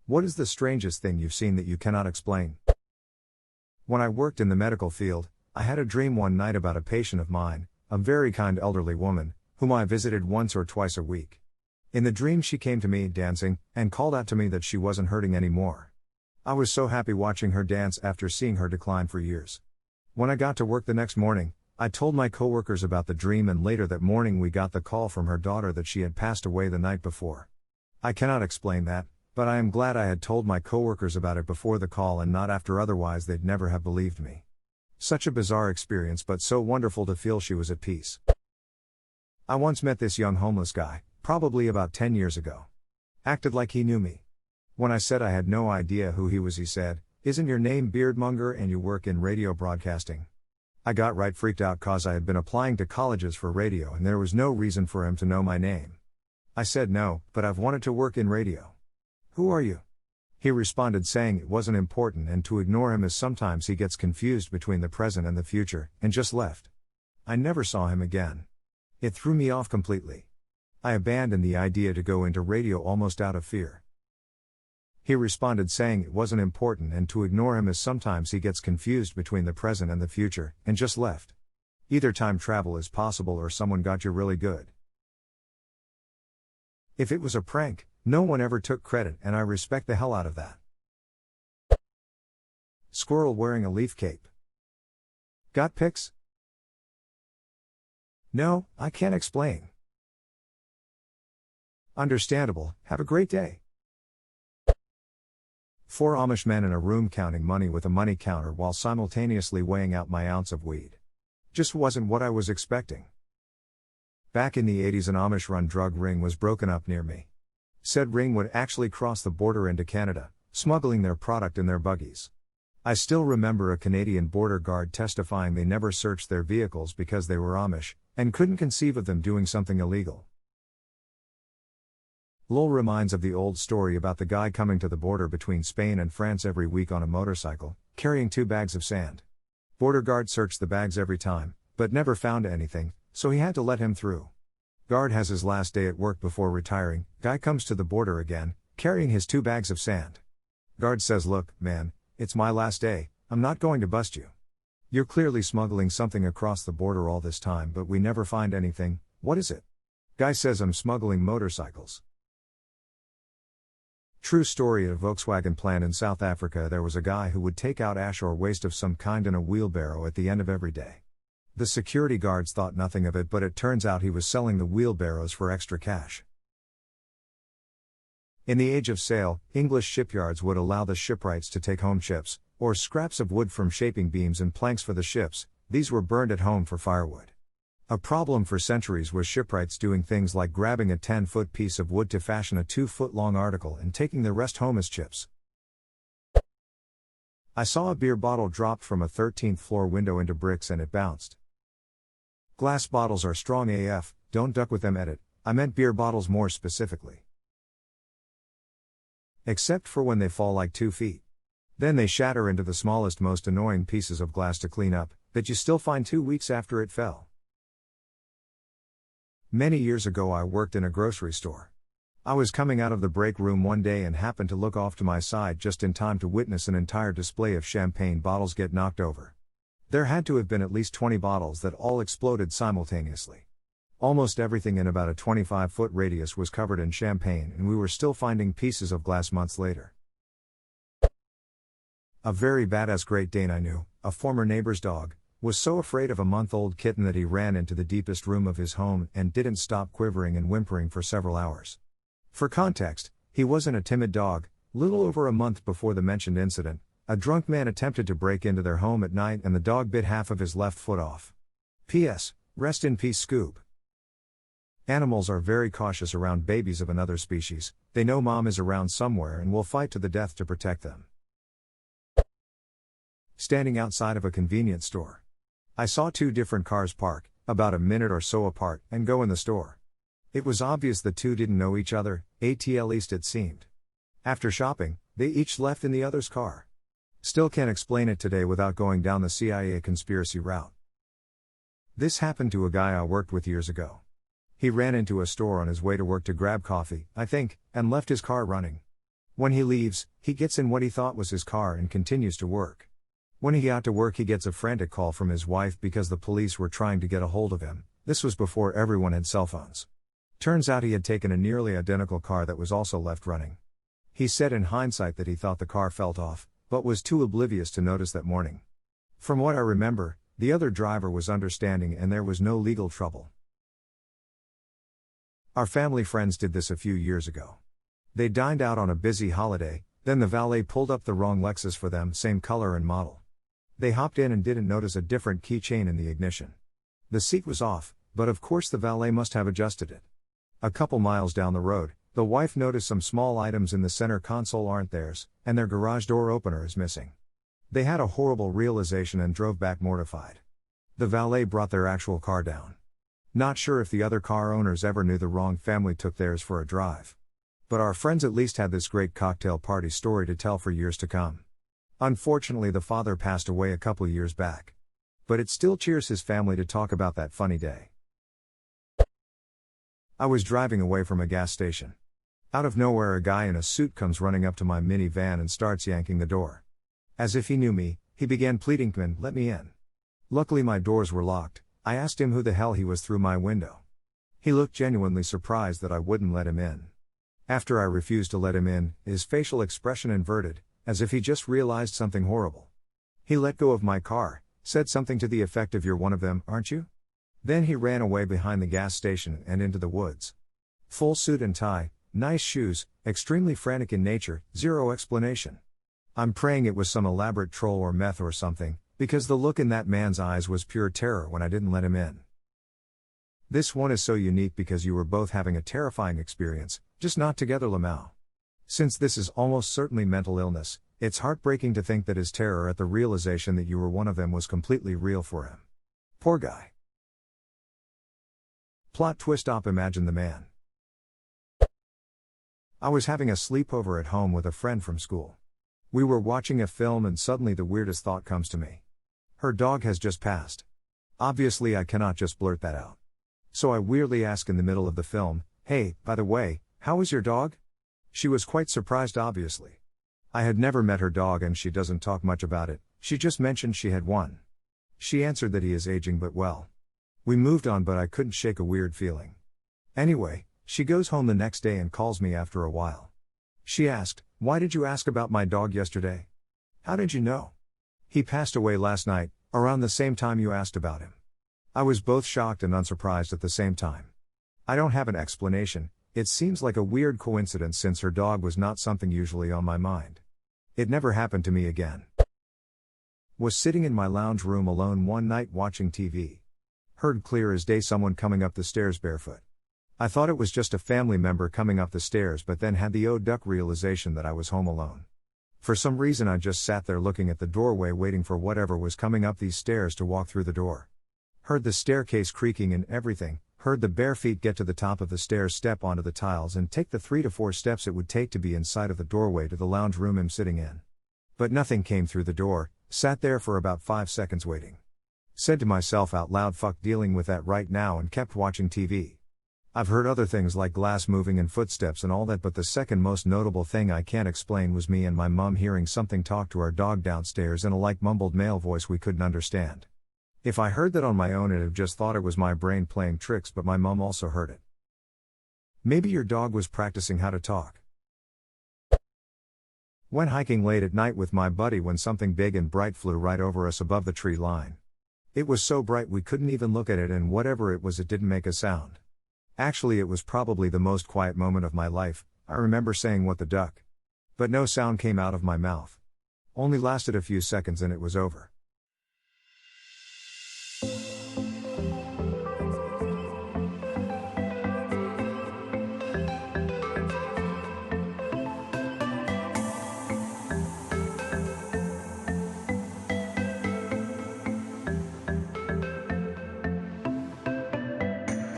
What is the strangest thing you've seen that you cannot explain? When I worked in the medical field, I had a dream one night about a patient of mine, a very kind elderly woman, whom I visited once or twice a week. In the dream she came to me, dancing, and called out to me that she wasn't hurting anymore. I was so happy watching her dance after seeing her decline for years. When I got to work the next morning, I told my coworkers about the dream, and later that morning we got the call from her daughter that she had passed away the night before. I cannot explain that, but I am glad I had told my coworkers about it before the call and not after, otherwise they'd never have believed me. Such a bizarre experience, but so wonderful to feel she was at peace. I once met this young homeless guy, probably about 10 years ago. Acted like he knew me. When I said I had no idea who he was, he said, "Isn't your name Beardmonger and you work in radio broadcasting?" I got right freaked out cause I had been applying to colleges for radio and there was no reason for him to know my name. I said no, but I've wanted to work in radio. Who are you? He responded saying it wasn't important and to ignore him as sometimes he gets confused between the present and the future, and just left. I never saw him again. It threw me off completely. I abandoned the idea to go into radio almost out of fear. He responded saying it wasn't important and to ignore him as sometimes he gets confused between the present and the future, and just left. Either time travel is possible or someone got you really good. If it was a prank, no one ever took credit and I respect the hell out of that. Squirrel wearing a leaf cape. Got pics? No, I can't explain. Understandable, have a great day. 4 Amish men in a room counting money with a money counter while simultaneously weighing out my ounce of weed. Just wasn't what I was expecting. Back in the 80s, an Amish-run drug ring was broken up near me. Said ring would actually cross the border into Canada, smuggling their product in their buggies. I still remember a Canadian border guard testifying they never searched their vehicles because they were Amish, and couldn't conceive of them doing something illegal. LOL reminds of the old story about the guy coming to the border between Spain and France every week on a motorcycle, carrying 2 bags of sand. Border guard searched the bags every time, but never found anything, so he had to let him through. Guard has his last day at work before retiring, guy comes to the border again, carrying his 2 bags of sand. Guard says, "Look, man, it's my last day, I'm not going to bust you. You're clearly smuggling something across the border all this time but we never find anything, what is it?" Guy says, "I'm smuggling motorcycles." True story. At a Volkswagen plant in South Africa, there was a guy who would take out ash or waste of some kind in a wheelbarrow at the end of every day. The security guards thought nothing of it, but it turns out he was selling the wheelbarrows for extra cash. In the age of sail, English shipyards would allow the shipwrights to take home chips, or scraps of wood from shaping beams and planks for the ships. These were burned at home for firewood. A problem for centuries was shipwrights doing things like grabbing a 10-foot piece of wood to fashion a 2-foot-long article and taking the rest home as chips. I saw a beer bottle dropped from a 13th floor window into bricks and it bounced. Glass bottles are strong AF, don't duck with them. Edit, I meant beer bottles more specifically. Except for when they fall like 2 feet. Then they shatter into the smallest, most annoying pieces of glass to clean up, that you still find 2 weeks after it fell. Many years ago I worked in a grocery store. I was coming out of the break room one day and happened to look off to my side just in time to witness an entire display of champagne bottles get knocked over. There had to have been at least 20 bottles that all exploded simultaneously. Almost everything in about a 25-foot radius was covered in champagne, and we were still finding pieces of glass months later. A very badass Great Dane I knew, a former neighbor's dog, was so afraid of a month-old kitten that he ran into the deepest room of his home and didn't stop quivering and whimpering for several hours. For context, he wasn't a timid dog. Little over a month before the mentioned incident, a drunk man attempted to break into their home at night and the dog bit half of his left foot off. P.S. Rest in peace, Scoob. Animals are very cautious around babies of another species. They know mom is around somewhere and will fight to the death to protect them. Standing outside of a convenience store. I saw 2 different cars park, about a minute or so apart, and go in the store. It was obvious the 2 didn't know each other, at least it seemed. After shopping, they each left in the other's car. Still can't explain it today without going down the CIA conspiracy route. This happened to a guy I worked with years ago. He ran into a store on his way to work to grab coffee, I think, and left his car running. When he leaves, he gets in what he thought was his car and continues to work. When he got to work, he gets a frantic call from his wife because the police were trying to get a hold of him. This was before everyone had cell phones. Turns out he had taken a nearly identical car that was also left running. He said in hindsight that he thought the car felt off, but was too oblivious to notice that morning. From what I remember, the other driver was understanding and there was no legal trouble. Our family friends did this a few years ago. They dined out on a busy holiday, then the valet pulled up the wrong Lexus for them, same color and model. They hopped in and didn't notice a different keychain in the ignition. The seat was off, but of course the valet must have adjusted it. A couple miles down the road, the wife noticed some small items in the center console aren't theirs, and their garage door opener is missing. They had a horrible realization and drove back mortified. The valet brought their actual car down. Not sure if the other car owners ever knew the wrong family took theirs for a drive. But our friends at least had this great cocktail party story to tell for years to come. Unfortunately, the father passed away a couple years back. But it still cheers his family to talk about that funny day. I was driving away from a gas station. Out of nowhere, a guy in a suit comes running up to my minivan and starts yanking the door. As if he knew me, he began pleading, "Man, let me in." Luckily my doors were locked. I asked him who the hell he was through my window. He looked genuinely surprised that I wouldn't let him in. After I refused to let him in, his facial expression inverted, as if he just realized something horrible. He let go of my car, said something to the effect of, "You're one of them, aren't you?" Then he ran away behind the gas station and into the woods. Full suit and tie, nice shoes, extremely frantic in nature, zero explanation. I'm praying it was some elaborate troll or meth or something, because the look in that man's eyes was pure terror when I didn't let him in. This one is so unique because you were both having a terrifying experience, just not together, Lamau. Since this is almost certainly mental illness, it's heartbreaking to think that his terror at the realization that you were one of them was completely real for him. Poor guy. Plot twist op. Imagine the man. I was having a sleepover at home with a friend from school. We were watching a film and suddenly the weirdest thought comes to me. Her dog has just passed. Obviously I cannot just blurt that out. So I weirdly ask in the middle of the film, "Hey, by the way, how is your dog?" She was quite surprised obviously. I had never met her dog and she doesn't talk much about it, she just mentioned she had one. She answered that he is aging but well. We moved on but I couldn't shake a weird feeling. Anyway, she goes home the next day and calls me after a while. She asked, "Why did you ask about my dog yesterday? How did you know? He passed away last night, around the same time you asked about him." I was both shocked and unsurprised at the same time. I don't have an explanation, it seems like a weird coincidence since her dog was not something usually on my mind. It never happened to me again. Was sitting in my lounge room alone one night watching TV. Heard clear as day someone coming up the stairs barefoot. I thought it was just a family member coming up the stairs but then had the duck realization that I was home alone. For some reason I just sat there looking at the doorway waiting for whatever was coming up these stairs to walk through the door. Heard the staircase creaking and everything, heard the bare feet get to the top of the stairs, step onto the tiles and take the 3 to 4 steps it would take to be inside of the doorway to the lounge room I'm sitting in. But nothing came through the door, sat there for about 5 seconds waiting. Said to myself out loud, "Fuck dealing with that right now," and kept watching TV. I've heard other things like glass moving and footsteps and all that, but the second most notable thing I can't explain was me and my mum hearing something talk to our dog downstairs in a mumbled male voice we couldn't understand. If I heard that on my own I'd have just thought it was my brain playing tricks, but my mum also heard it. Maybe your dog was practicing how to talk. Went hiking late at night with my buddy when something big and bright flew right over us above the tree line. It was so bright we couldn't even look at it, and whatever it was, it didn't make a sound. Actually, it was probably the most quiet moment of my life. I remember saying, "What the duck?" But no sound came out of my mouth. Only lasted a few seconds and it was over.